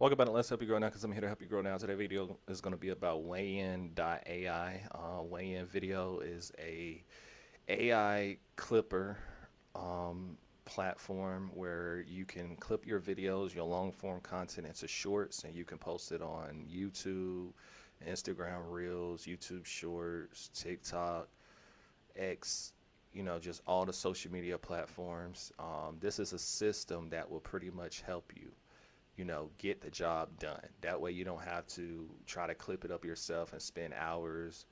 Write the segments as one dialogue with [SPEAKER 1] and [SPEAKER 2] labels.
[SPEAKER 1] Welcome back to Let's Help You Grow Now because I'm here to help you grow now. Today's video is going to be about WayInVideo. WayInVideo is a AI clipper platform where you can clip your videos, your long form content into shorts, and you can post it on YouTube, Instagram Reels, YouTube Shorts, TikTok, X, just all the social media platforms. This is a system that will pretty much help you get the job done. That way you don't have to try to clip it up yourself and spend hours,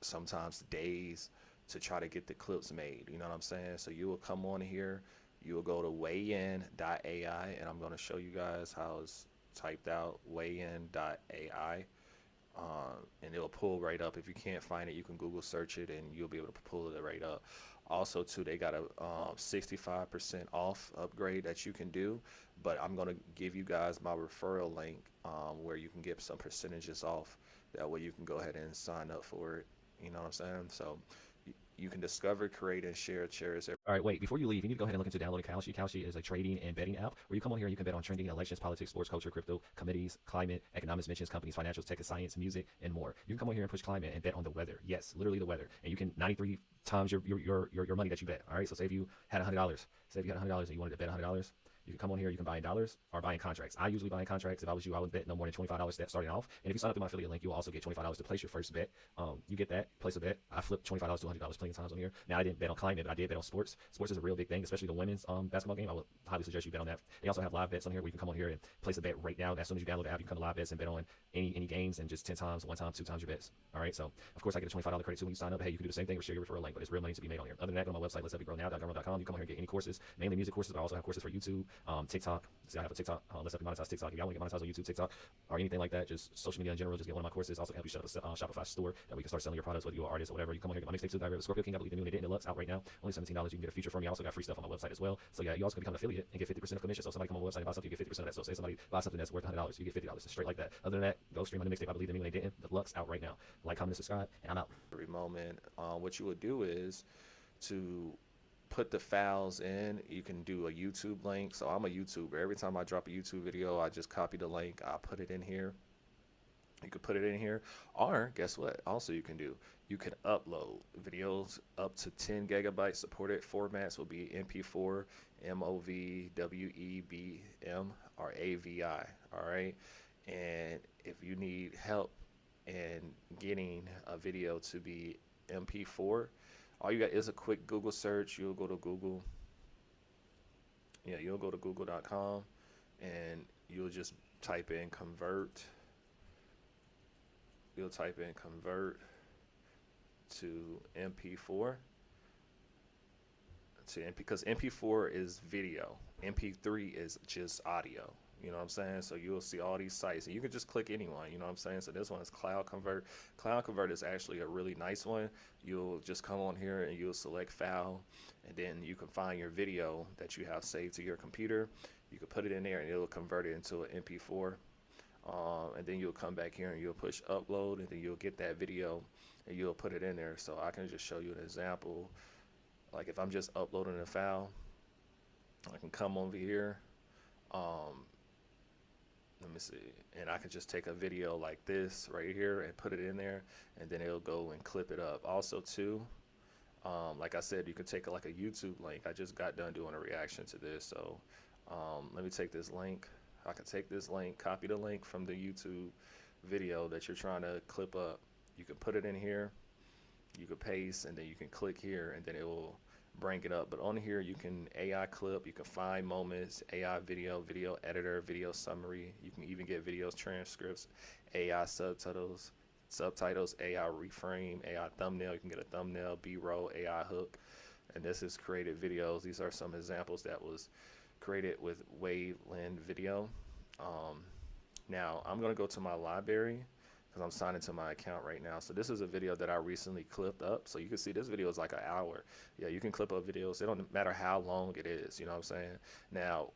[SPEAKER 1] sometimes days, to try to get the clips made. You know what I'm saying? So you will come on here, you will go to WayIn.ai, and I'm going to show you guys how it's typed out, WayIn.ai. And it'll pull right up. If you can't find it, you can Google search it and you'll be able to pull it right up. Also, too, they got a 65% off upgrade that you can do, but I'm going to give you guys my referral link where you can get some percentages off. That way you can go ahead and sign up for it. You know what I'm saying? So you can discover, create, and share chairs.
[SPEAKER 2] All right, wait, before you leave, you need to go ahead and look into downloading Kalshi. Kalshi is a trading and betting app where you come on here and you can bet on trending elections, politics, sports, culture, crypto, committees, climate, economics, mentions, companies, financials, tech and science, music, and more. You can come on here and push climate and bet on the weather. Yes, literally the weather. And you can 93 times your money that you bet. All right, so say if you had $100, say if you had $100 and you wanted to bet $100, you can come on here, you can buy in dollars or buy in contracts. I usually buy in contracts. If I was you, I would bet no more than $25 starting off. And if you sign up through my affiliate link, you'll also get $25 to place your first bet. You get that, place a bet. I flipped $25 to $100 plenty of times on here. Now, I didn't bet on climate, but I did bet on sports. Sports is a real big thing, especially the women's basketball game. I would highly suggest you bet on that. They also have live bets on here where you can come on here and place a bet right now. As soon as you download the app, you can come to live bets and bet on any games and just 10 times, one time, two times your bets. All right, so of course I get a $25 credit too when you sign up. Hey, you can do the same thing or share your referral link, but it's real money to be made on here. Other than that, go to my website, letshelpyougrownow.com. You come on here and get any courses, mainly music courses, but I also have courses for YouTube, TikTok. See, I have a TikTok. Let's help you monetize TikTok. If y'all want to get monetized on YouTube, TikTok, or anything like that, just social media in general, just get one of my courses. Also help you set up a Shopify store that we can start selling your products, whether you're an artist or whatever. You come on here, get my mixtape too, Diary of a Scorpio King. I believe the new and it didn't deluxe out right now. Only $17. You can get a feature from me. I also got free stuff on my website as well. So yeah, you also can become an affiliate and get 50% of commission. So somebody come on my website and buy something, you get 50% of that. So say somebody buys something that's worth $100, you get $50. Straight like that. Other than that, go stream on the mixtape. I believe the new and it didn't deluxe out right now. Like, comment, and subscribe, and I'm out.
[SPEAKER 1] Every moment, what you would do is to put the files in. You can do a YouTube link. So I'm a YouTuber. Every time I drop a YouTube video, I just copy the link, I put it in here. You could put it in here, or guess what? Also, you can upload videos up to 10 gigabytes. Supported formats will be MP4, MOV, WEBM, or AVI. All right, and if you need help in getting a video to be MP4, all you got is a quick Google search. You'll go to Google. Yeah, you'll go to google.com and you'll just type in convert. You'll type in convert to MP4 to MP, because MP4 is video, MP3 is just audio. You know what I'm saying? So you'll see all these sites, and you can just click anyone. You know what I'm saying? So this one is Cloud Convert. Cloud Convert is actually a really nice one. You'll just come on here and you'll select file, and then you can find your video that you have saved to your computer. You can put it in there, and it'll convert it into an MP4. And then you'll come back here and you'll push upload, and then you'll get that video and you'll put it in there. So I can just show you an example. Like if I'm just uploading a file, I can come over here. Let me see, and I can just take a video like this right here and put it in there, and then it'll go and clip it up. Also too, like I said, you can take like a YouTube link. I just got done doing a reaction to this, so let me take this link. I can take this link, copy the link from the YouTube video that you're trying to clip up. You can put it in here, you can paste, and then you can click here, and then it will bring it up. But on here, you can AI clip, you can find moments, AI video, video editor, video summary. You can even get videos transcripts, AI subtitles, AI reframe, AI thumbnail. You can get a thumbnail, B-roll, AI hook. And this is created videos. These are some examples that was created with WayInVideo. Now I'm going to go to my library because I'm signed into my account right now. So this is a video that I recently clipped up. So you can see this video is like an hour. Yeah, you can clip up videos. It don't matter how long it is. You know what I'm saying? Now,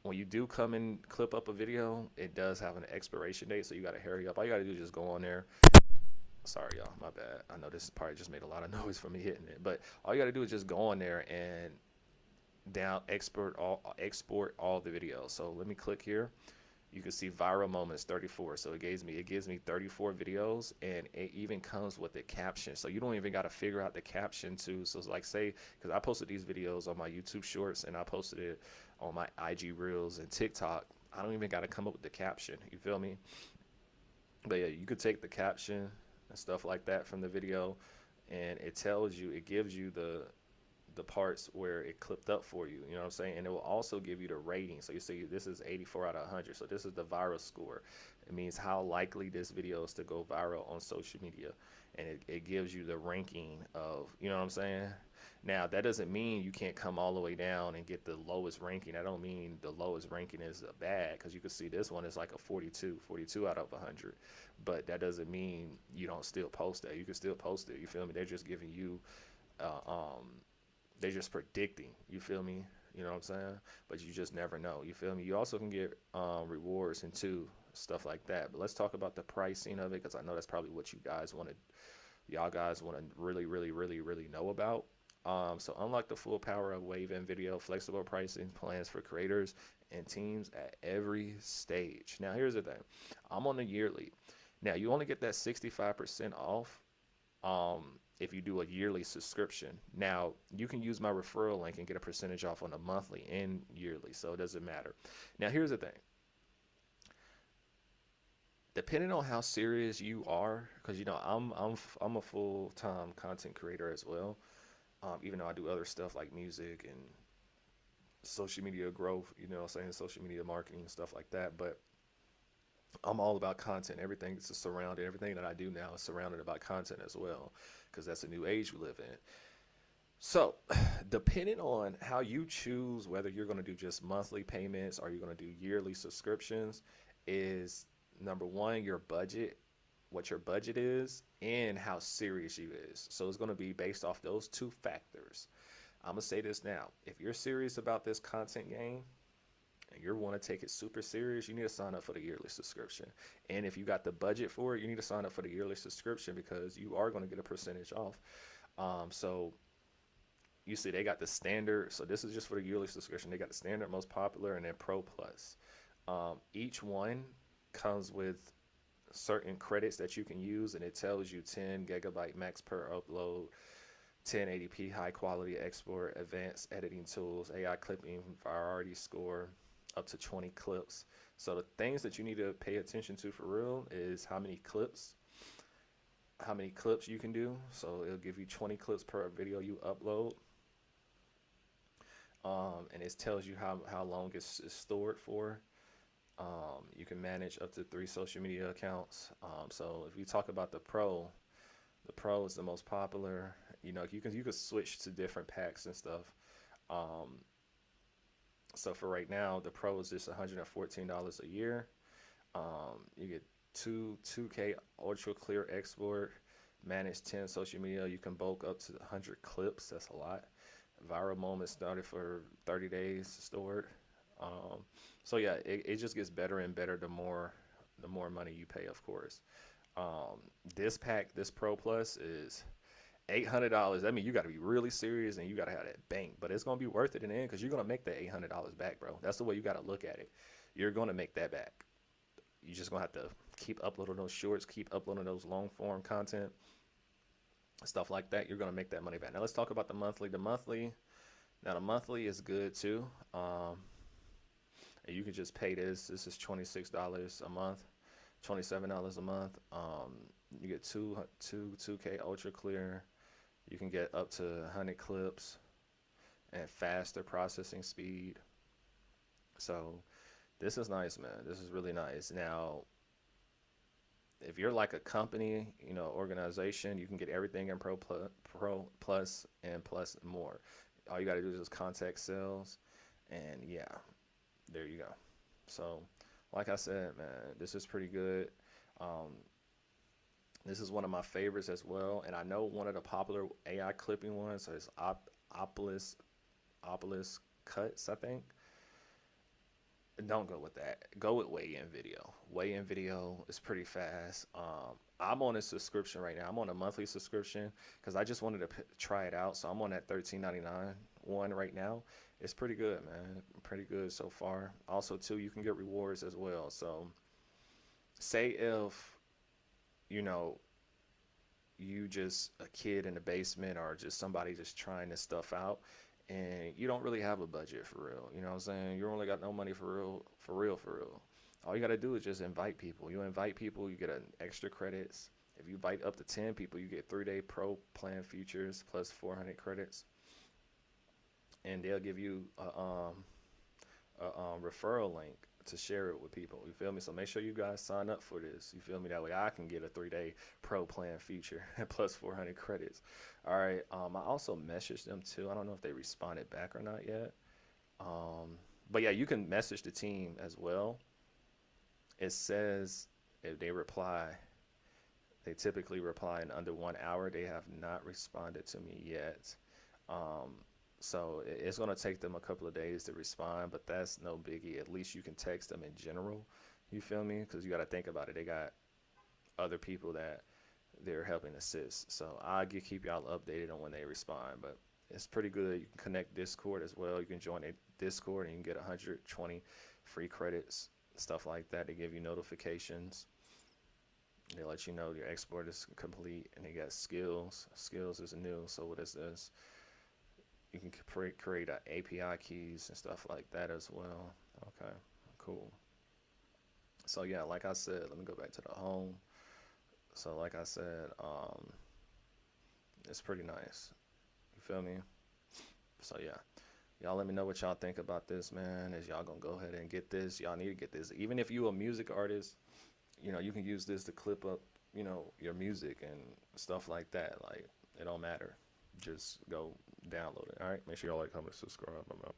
[SPEAKER 1] when you do come and clip up a video, it does have an expiration date. So you got to hurry up. All you got to do is just go on there. Sorry, y'all. My bad. I know this probably just made a lot of noise from me hitting it. But all you got to do is just go on there and export all the videos. So let me click here. You can see viral moments 34. So it gives me 34 videos, and it even comes with a caption. So you don't even got to figure out the caption too. So it's like, say, because I posted these videos on my YouTube Shorts and I posted it on my IG Reels and TikTok. I don't even got to come up with the caption. You feel me? But yeah, you could take the caption and stuff like that from the video, and it gives you the parts where it clipped up for you. You know what I'm saying? And it will also give you the rating. So you see, this is 84 out of 100. So this is the viral score. It means how likely this video is to go viral on social media, and it gives you the ranking of, you know what I'm saying? Now, that doesn't mean you can't come all the way down and get the lowest ranking. I don't mean the lowest ranking is bad, because you can see this one is like a 42 out of 100. But that doesn't mean you don't still post that. You can still post it. You feel me? They're just giving you, uh, um, they're just predicting. You feel me? You know what I'm saying? But you just never know. You feel me? You also can get rewards and too, stuff like that. But let's talk about the pricing of it, because I know that's probably what y'all guys want to really, really, really, really know about. So unlock the full power of WayInVideo, flexible pricing plans for creators and teams at every stage. Now, here's the thing. I'm on the yearly. Now, you only get that 65% off if you do a yearly subscription. Now, you can use my referral link and get a percentage off on the monthly and yearly, so it doesn't matter. Now, here's the thing. Depending on how serious you are, because I'm a full-time content creator as well. Even though I do other stuff like music and social media growth, you know what I'm saying, social media marketing and stuff like that. But I'm all about content. Everything is surrounded. Everything that I do now is surrounded about content as well, because that's a new age we live in. So, depending on how you choose whether you're going to do just monthly payments or you're going to do yearly subscriptions, is number one, your budget, what your budget is, and how serious you is. So it's going to be based off those two factors. I'm going to say this now. If you're serious about this content game and you want to take it super serious, you need to sign up for the yearly subscription. And if you got the budget for it, you need to sign up for the yearly subscription, because you are going to get a percentage off. So you see they got the standard. So this is just for the yearly subscription. They got the standard, most popular, and then Pro Plus. Each one comes with certain credits that you can use, and it tells you 10 gigabyte max per upload, 1080p high quality export, advanced editing tools, AI clipping, priority score, up to 20 clips. So the things that you need to pay attention to for real is how many clips you can do. So it'll give you 20 clips per video you upload. And it tells you how long it's stored for. You can manage up to 3 social media accounts. So if you talk about the Pro is the most popular. You know, you can switch to different packs and stuff. So for right now, the Pro is just $114 a year. You get 2K ultra clear export, manage 10 social media. You can bulk up to 100 clips. That's a lot. Viral moments started for 30 days stored. So yeah, it just gets better and better the more money you pay, of course. This Pro Plus is $800. I mean, you got to be really serious and you got to have that bank, but it's gonna be worth it in the end, because you're gonna make that $800 back, bro. That's the way you got to look at it. You're gonna make that back. You're just gonna have to keep uploading those shorts, keep uploading those long form content, stuff like that. You're gonna make that money back. Now let's talk about the monthly. The monthly is good too. And you can just pay this. This is $26 a month, $27 a month. You get 2K ultra clear. You can get up to 100 clips and faster processing speed. So this is nice, man. This is really nice. Now, if you're like a company, you know, organization, you can get everything in Pro Plus and Plus more. All you got to do is just contact sales, and yeah, there you go. So, like I said, man, this is pretty good. This is one of my favorites as well, and I know one of the popular AI clipping ones is Opolis Cuts, I think. Don't go with that. Go with WayInVideo. WayInVideo is pretty fast. I'm on a subscription right now. I'm on a monthly subscription because I just wanted to try it out. So I'm on that $13.99 one right now. It's pretty good, man. Pretty good so far. Also, too, you can get rewards as well. So, say if you know you just a kid in the basement or just somebody just trying this stuff out and you don't really have a budget for real. You know what I'm saying? You only got no money for real, for real, for real. All you got to do is just invite people. You invite people, you get an extra credits. If you invite up to 10 people, you get 3-day pro plan features plus 400 credits. And they'll give you a referral link to share it with people. You feel me? So make sure you guys sign up for this. You feel me? That way I can get a 3-day pro plan feature plus 400 credits. All right. I also messaged them too. I don't know if they responded back or not yet. But yeah, you can message the team as well. It says if they reply, they typically reply in under 1 hour. They have not responded to me yet. Um, so it's going to take them a couple of days to respond, but that's no biggie. At least you can text them in general. You feel me? Because you got to think about it. They got other people that they're helping assist. So keep y'all updated on when they respond. But it's pretty good. You can connect Discord as well. You can join a Discord and you can get 120 free credits, stuff like that. They give you notifications. They let you know your export is complete, and they got skills. Skills is new. So what is this? You can create API keys and stuff like that as well. Okay, cool. So yeah, like I said, let me go back to the home. So like I said, it's pretty nice. You feel me? So yeah, y'all let me know what y'all think about this, man. Is y'all gonna go ahead and get this? Y'all need to get this. Even if you a music artist, you can use this to clip up, your music and stuff like that. Like, it don't matter. Just go download it. All right. Make sure y'all like, comment, subscribe. I'm out.